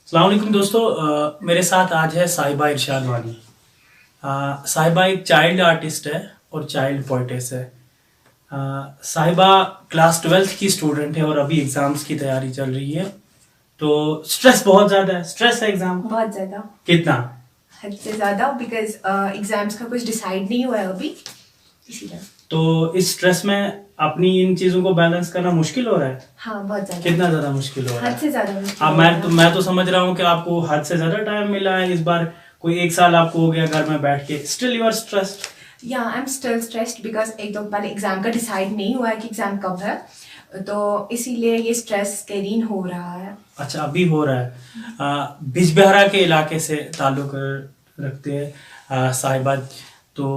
अस्सलाम वालेकुम दोस्तों, मेरे साथ आज है साहिबा इरशाद वानी। साहिबा एक चाइल्ड आर्टिस्ट है और चाइल्ड पोइटेस है। साहिबा क्लास 12th की स्टूडेंट है और अभी एग्जाम्स की तैयारी चल रही है। तो स्ट्रेस बहुत ज्यादा है। स्ट्रेस है एग्जाम का? बहुत ज्यादा, कितना? हद से ज्यादा, बिकॉज एग्जाम्स का कुछ डिसाइड नहीं हुआ है अभी, इसीलिए। तो इस स्ट्रेस में अपनी इन चीजों को बैलेंस करना मुश्किल हो रहा है? हाँ, बहुत ज्यादा। कितना ज्यादा मुश्किल हो रहा है? हद से ज्यादा मुश्किल हो मैं रहा तो है। मैं तो समझ रहा हूँ कि आपको हद से ज्यादा टाइम मिला है इस बार। कोई 1 साल आपको हो गया घर में बैठ के, स्टिल यू आर स्ट्रेस्ड? या I am still stressed because एक तो पहले एग्जाम का डिसाइड नहीं हुआ है कि एग्जाम कब है, तो इसीलिए ये स्ट्रेस कैरीन हो रहा है। अच्छा, अभी हो रहा है। बिजबिहारा के इलाके से ताल्लुक रखते हैं साहिबा। तो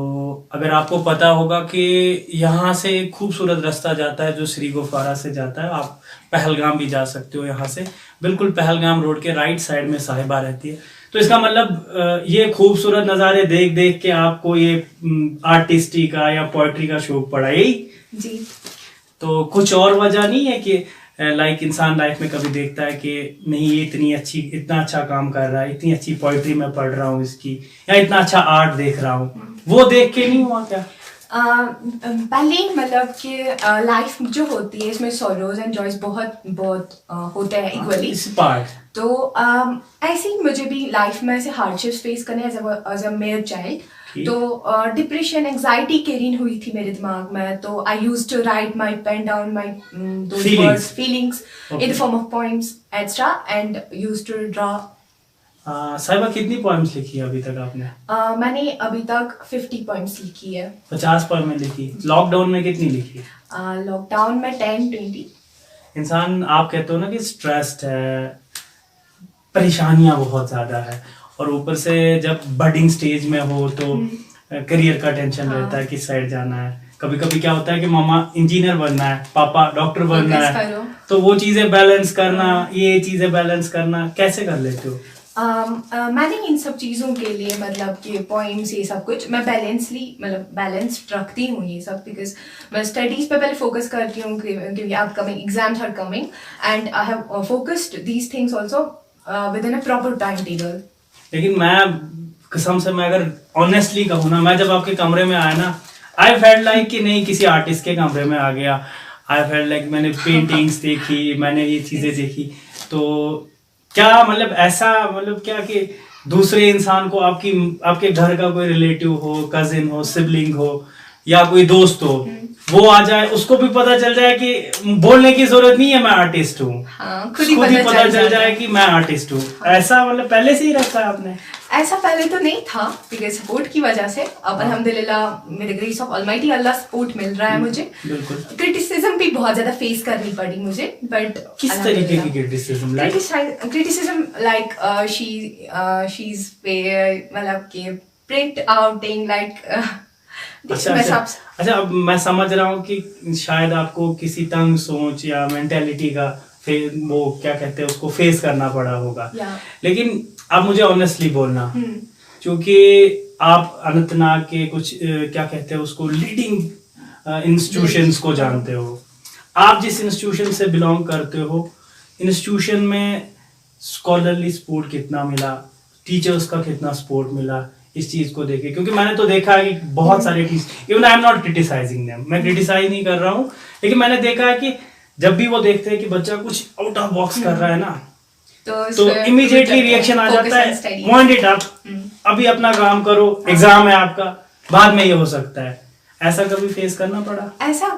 अगर आपको पता होगा कि यहाँ से एक खूबसूरत रास्ता जाता है जो श्री गुफारा से जाता है। आप पहलगाम भी जा सकते हो यहाँ से। बिल्कुल पहलगाम रोड के राइट साइड में साहिबा रहती है। तो इसका मतलब ये खूबसूरत नज़ारे देख देख के आपको ये आर्टिस्टी का या पोइट्री का शौक पड़ा, यही? जी। तो कुछ और वजह नहीं है कि लाइक इंसान लाइफ में कभी देखता है कि नहीं ये इतना अच्छा काम कर रहा है, इतनी अच्छी पोइट्री में पढ़ रहा हूँ इसकी, या इतना अच्छा आर्ट देख रहा हूँ, वो देख के नहीं हुआ क्या? पहले मतलब कि लाइफ जो होती है इसमें सॉरोज एंड जॉयज बहुत बहुत होते हैं इक्वली। इस पार्ट तो ऐसे ही मुझे भी लाइफ में ऐसे हार्डशिप्स फेस करने एज अ मेयर चाइल्ड। तो डिप्रेशन एंजाइटी कैरीन हुई थी मेरे दिमाग में। तो I used to write my pain down my feelings in the form of poems extra and used to draw. Sahiba कितनी पोएम्स लिखी है अभी तक आपने? मैंने अभी तक 50 पोएम्स लिखी है। 50 पोएम लिखी। लॉकडाउन में कितनी लिखी? लॉकडाउन में 10-20। इंसान, आप कहते हो ना कि स्ट्रेस्ड है, परेशानियां बहुत ज्यादा है, और ऊपर से जब बडिंग स्टेज में हो तो करियर का टेंशन रहता है, किस साइड जाना है। कभी कभी क्या होता है कि मामा इंजीनियर बनना है, पापा डॉक्टर बनना है, तो वो चीजें बैलेंस करना, ये चीजें बैलेंस करना कैसे कर लेते हो? मैंने इन सब चीज़ों के लिए मतलब कि पॉइंट्स ये सब कुछ मैं बैलेंस्ड रखती हूँ ये सब, बिकॉज मैं स्टडीज़ पे पहले फोकस करती हूँ क्योंकि upcoming exams are coming and I have focused these things also within a proper time table. लेकिन मैं कसम से, मैं अगर ऑनेस्टली कहूँ ना, मैं जब आपके कमरे में आया ना, आई फेल्ट लाइक कि नहीं किसी आर्टिस्ट के कमरे में आ गया। आई फेल्ट लाइक मैंने पेंटिंग्स देखी, मैंने ये चीजें देखी। तो क्या मतलब ऐसा मतलब क्या कि दूसरे इंसान को आपके घर का कोई रिलेटिव हो, कजिन हो, सिबलिंग हो, या कोई दोस्त हो, वो आ जाए, उसको भी पता चल जाए कि बोलने की जरूरत नहीं है मैं आर्टिस्ट हूँ, खुद ही पता चल जाए कि मैं आर्टिस्ट हूँ। ऐसा मतलब पहले से ही रखा है आपने? ऐसा पहले तो नहीं था, बिकॉज सपोर्ट की वजह से अब अल्हम्दुलिल्लाह with the grace of almighty अल्लाह सपोर्ट मिल रहा है मुझे। बिल्कुल। क्रिटिसिज्म भी बहुत ज्यादा फेस करनी पड़ी मुझे, बट किस तरीके की क्रिटिसिज्म? लाइक शी इज मतलब कि प्रिंट आउटिंग लाइक। अच्छा, अब मैं समझ रहा हूँ कि शायद आपको किसी तंग सोच या मेंटेलिटी का वो क्या कहते हैं उसको फेस करना पड़ा होगा। लेकिन आप मुझे ऑनेस्टली बोलना, क्योंकि आप अनंतनाग के कुछ क्या कहते हैं उसको लीडिंग इंस्टीट्यूशंस को जानते हो। आप जिस इंस्टीट्यूशन से बिलोंग करते हो, इंस्टीट्यूशन में स्कॉलरली सपोर्ट कितना मिला, टीचर्स का कितना सपोर्ट मिला, इस चीज को देखे? क्योंकि मैंने तो देखा है कि बहुत सारे teacher, even I am not criticising them, मैं क्रिटिसाइज नहीं कर रहा हूँ, लेकिन मैंने देखा है कि जब भी वो देखते हैं कि बच्चा कुछ आउट ऑफ बॉक्स कर रहा है ना, तो इमीडिएटली रिएक्शन आ जाता है, वाइंड इट अप, अभी अपना काम करो, एग्जाम है आपका, बाद में ये हो सकता है। ऐसा कभी फेस करना पड़ा? ऐसा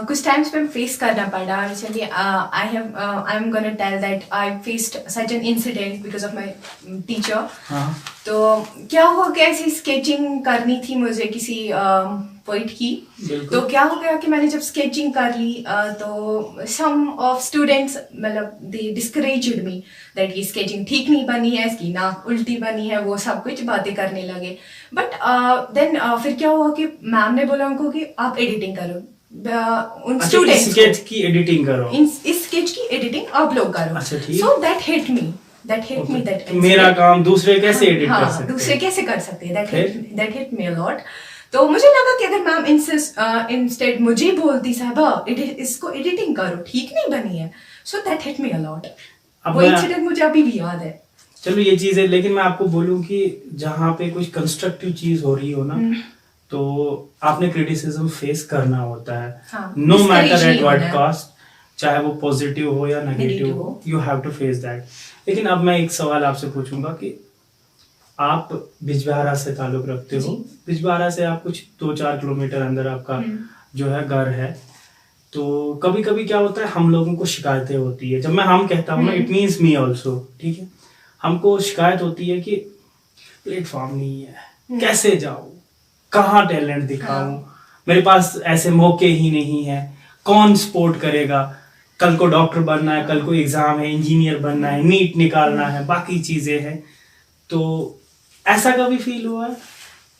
कुछ टाइम्स पे फेस करना पड़ा। Recently I am gonna tell that I faced such an incident because of my teacher. तो क्या हो गया, ऐसी स्केचिंग करनी थी मुझे किसी पोइट की। तो क्या हो गया कि मैंने जब स्केचिंग कर ली तो सम ऑफ स्टूडेंट्स मतलब दे डिस्करेज्ड मी दैट ये स्केचिंग ठीक नहीं बनी है, इसकी नाक उल्टी बनी है, वो सब कुछ बातें करने लगे। बट देन फिर क्या हुआ कि मैम ने बोला उनको कि आप एडिटिंग करो, उन स्टूडेंट्स स्केच की एडिटिंग करो, इस स्केच की एडिटिंग आप लोग करो। So that hit me that मेरा काम दूसरे कैसे एडिट कर सकते हैं, दूसरे कैसे कर सकते हैं, that hit me a lot. तो मुझे लगा कि अगर मैम इंस्टेड मुझे बोलती साहबा इसको एडिटिंग करो, ठीक नहीं बनी है, so that hit me a lot. वो इंसिडेंट मुझे अभी भी याद है। चलो ये चीज है, लेकिन मैं आपको बोलूं कि जहाँ पे कुछ कंस्ट्रक्टिव चीज हो रही हो ना, तो आपने क्रिटिसिज्म फेस करना होता है, no matter at what cost, चाहे वो पॉजिटिव हो या नेगेटिव हो, you have to face that. लेकिन अब मैं एक सवाल आपसे पूछूंगा कि आप बिजबिहारा से ताल्लुक रखते हो, बिजबिहारा से आप कुछ 2-4 किलोमीटर अंदर आपका जो है घर है, तो कभी कभी क्या होता है, हम लोगों को शिकायतें होती है। जब मैं हम कहता हूँ ना, इट मीन्स मी ऑल्सो, ठीक है, हमको शिकायत होती है कि प्लेटफॉर्म नहीं है, कैसे जाऊँ, कहाँ टैलेंट दिखाऊं, मेरे पास ऐसे मौके ही नहीं है, कौन सपोर्ट करेगा, कल को डॉक्टर बनना है, कल को एग्जाम है, इंजीनियर बनना है, नीट निकालना है, बाकी चीजें हैं। तो ऐसा कभी फील हुआ है?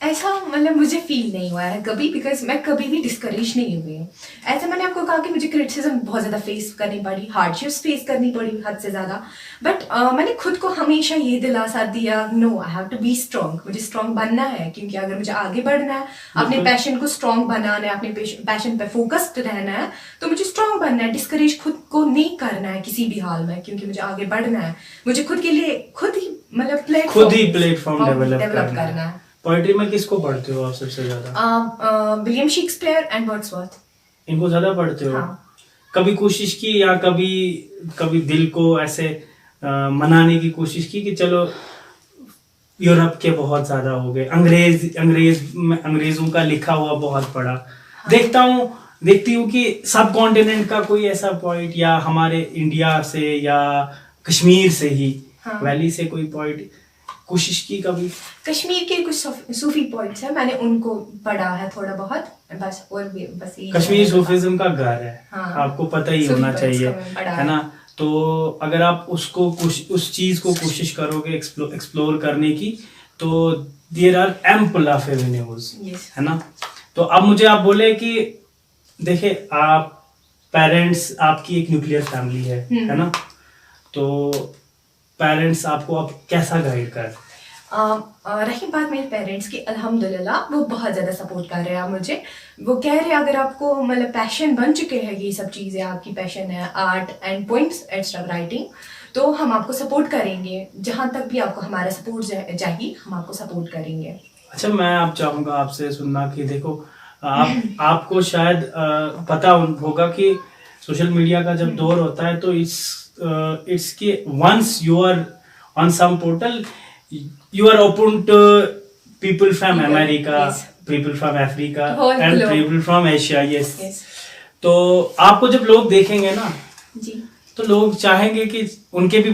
ऐसा मतलब मुझे फील नहीं हुआ है कभी, बिकॉज मैं कभी भी डिस्करेज नहीं हुई हूँ। ऐसा मैंने आपको कहा कि मुझे क्रिटिसिज्म बहुत ज़्यादा फेस करनी पड़ी, हार्डशिप्स फेस करनी पड़ी हद से ज़्यादा, बट मैंने खुद को हमेशा ये दिलासा दिया, no I have to be strong, मुझे स्ट्रॉन्ग बनना है, क्योंकि अगर मुझे आगे बढ़ना है, अपने पैशन को स्ट्रॉन्ग बनाना है, अपने पैशन पे फोकस्ड रहना है, तो मुझे स्ट्रॉन्ग बनना है, डिस्करेज खुद को नहीं करना है किसी भी हाल में, क्योंकि मुझे आगे बढ़ना है, मुझे खुद के लिए खुद ही मतलब प्लेटफॉर्म डेवलप करना है। पोएट्री में किसको पढ़ते हो आप सबसे ज्यादा? विलियम शेक्सपियर एंड वर्ड्सवर्थ, इनको ज्यादा पढ़ते हो? हाँ। कभी कोशिश की या कभी दिल को ऐसे मनाने की कोशिश की कि चलो यूरोप के बहुत ज्यादा हो गए, अंग्रेजों का लिखा हुआ बहुत पढ़ा, हाँ। देखती हूँ कि सब कॉन्टिनेंट का कोई ऐसा पॉइंट, या हमारे इंडिया से या कश्मीर से ही, हाँ। वैली से कोई पॉइंट कोशिश की कभी? कश्मीर के कुछ सूफी पॉइंट्स है, मैंने उनको पढ़ा है थोड़ा बहुत, बस। और भी बस कश्मीर सूफीज्म का घर है, हाँ। आपको पता ही होना चाहिए, है ना? तो अगर आप उस चीज को कोशिश करोगे एक्सप्लोर करने की, तो there are ample of avenues, है ना? तो अब मुझे आप बोले कि देखे, आप पेरेंट्स, आपकी एक न्यूक्लियर फैमिली है ना? तो पेरेंट्स आपको अब कैसा गाइड कर? रही बात मेरे पेरेंट्स की, अल्हम्दुलिल्लाह वो बहुत ज़्यादा सपोर्ट कर रहे हैं मुझे। वो कह रहे हैं अगर आपको मतलब पैशन बन चुके हैं ये सब चीज़ें, आपकी पैशन है art and poems extra writing, तो हम आपको सपोर्ट करेंगे, जहाँ तक भी आपको हमारा सपोर्ट चाहिए हम आपको सपोर्ट करेंगे। अच्छा, मैं आप चाहूँगा आपसे सुनना कि देखो, आपको शायद पता होगा कि सोशल मीडिया का जब दौर होता है, तो it's कि once you are on some portal, you are open to people from America, yes. people from Africa and globe. People from Asia, yes. तो आपको जब लोग देखेंगे ना जी, तो लोग चाहेंगे कि उनके भी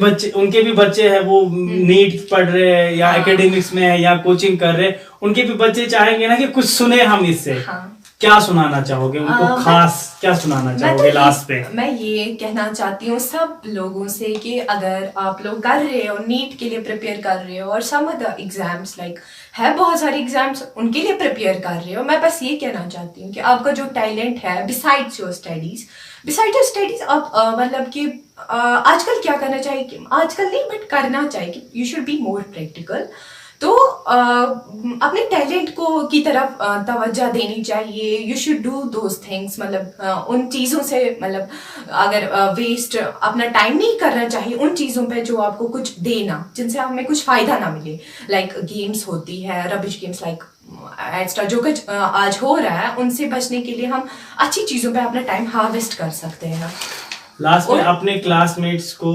बच्चे हैं, वो नीट पढ़ रहे हैं या एकेडमिक्स में है या कोचिंग कर रहे हैं, उनके भी बच्चे चाहेंगे ना कि कुछ सुने हम इससे। हाँ। क्या सुनाना चाहोगे उनको, खास क्या सुनाना चाहोगे लास्ट पे? मैं ये कहना चाहती हूँ सब लोगों से कि अगर आप लोग कर रहे हो, नीट के लिए प्रिपेयर कर रहे हो और सम अदर एग्जाम्स, लाइक है बहुत सारे एग्जाम्स, उनके लिए प्रिपेयर कर रहे हो, मैं बस ये कहना चाहती हूँ कि आपका जो टैलेंट है बिसाइड्स योर स्टडीज आप मतलब कि आजकल क्या करना चाहिए, आजकल नहीं बट करना चाहिए कि you should be more practical. तो अपने टैलेंट को की तरफ तवज्जो देनी चाहिए, you should do those things, मतलब उन चीज़ों से मतलब अगर वेस्ट अपना टाइम नहीं करना चाहिए उन चीज़ों पे जो आपको कुछ देना, जिनसे हमें कुछ फ़ायदा ना मिले, लाइक गेम्स होती है, रबिश गेम्स लाइक एक्स्ट्रा जो कुछ आज हो रहा है, उनसे बचने के लिए हम अच्छी चीज़ों पे अपना टाइम हार्वेस्ट कर सकते हैं। लास्ट में अपने क्लासमेट्स को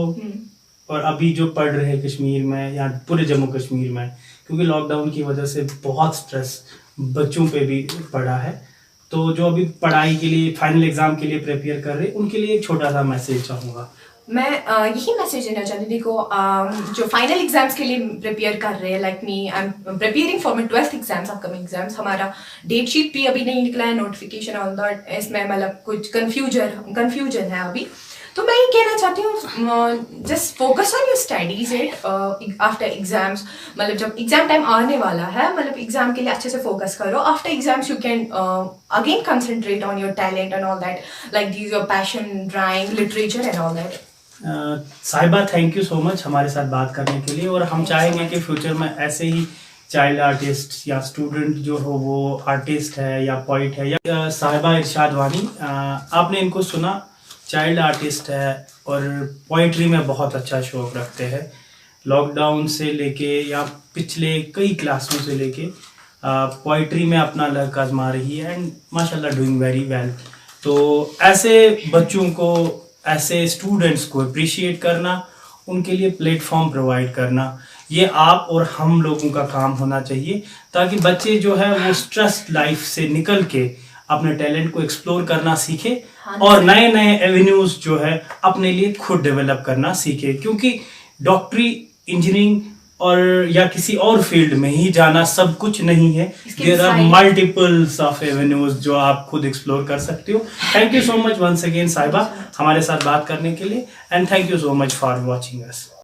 और अभी जो पढ़ रहे हैं कश्मीर में या पूरे जम्मू कश्मीर में, क्योंकि लॉकडाउन की वजह से बहुत स्ट्रेस बच्चों पे भी पड़ा है, तो जो अभी पढ़ाई के लिए फाइनल एग्जाम के लिए प्रिपेयर कर रहे हैं, उनके लिए एक छोटा सा मैसेज चाहूँगा। मैं यही मैसेज देना चाहती हूँ, देखो जो फाइनल एग्जाम्स के लिए प्रिपेयर कर रहे हैं, like me I am preparing for my 12th exams, upcoming exams, हमारा डेट शीट भी अभी नहीं निकला है, नोटिफिकेशन ऑन दैट, इसमें मतलब कुछ कन्फ्यूजन है अभी। तो मैं ये कहना चाहती हूँ, just focus on your studies it after exams, मतलब जब एग्जाम टाइम आने वाला है, मतलब एग्जाम के लिए अच्छे से फोकस करो, after exams you can again concentrate on your talent and all that, like this your passion, drawing, literature and all that. साहिबा, थैंक यू सो मच हमारे साथ बात करने के लिए, और हम चाहेंगे कि फ्यूचर में ऐसे ही चाइल्ड आर्टिस्ट या स्टूडेंट जो हो वो आर्टिस्ट है या पोइट है, या साहिबा इरशाद वानी, आपने इनको सुना, चाइल्ड आर्टिस्ट है और पोइट्री में बहुत अच्छा शौक रखते हैं, लॉकडाउन से लेके या पिछले कई क्लासों से लेके पोइट्री में अपना लक आजमा रही है एंड माशाल्लाह डूइंग वेरी वेल। तो ऐसे बच्चों को, ऐसे स्टूडेंट्स को अप्रिशिएट करना, उनके लिए प्लेटफॉर्म प्रोवाइड करना, ये आप और हम लोगों का काम होना चाहिए, ताकि बच्चे जो है वो स्ट्रेस लाइफ से निकल के अपने टैलेंट को एक्सप्लोर करना सीखे और नए नए एवेन्यूज जो है अपने लिए खुद डेवलप करना सीखे। क्योंकि डॉक्टरी, इंजीनियरिंग और या किसी और फील्ड में ही जाना सब कुछ नहीं है। There are multiples of avenues जो आप खुद एक्सप्लोर कर सकते हो। Thank you so much once again Sahiba हमारे साथ बात करने के लिए, and thank you so much for watching us.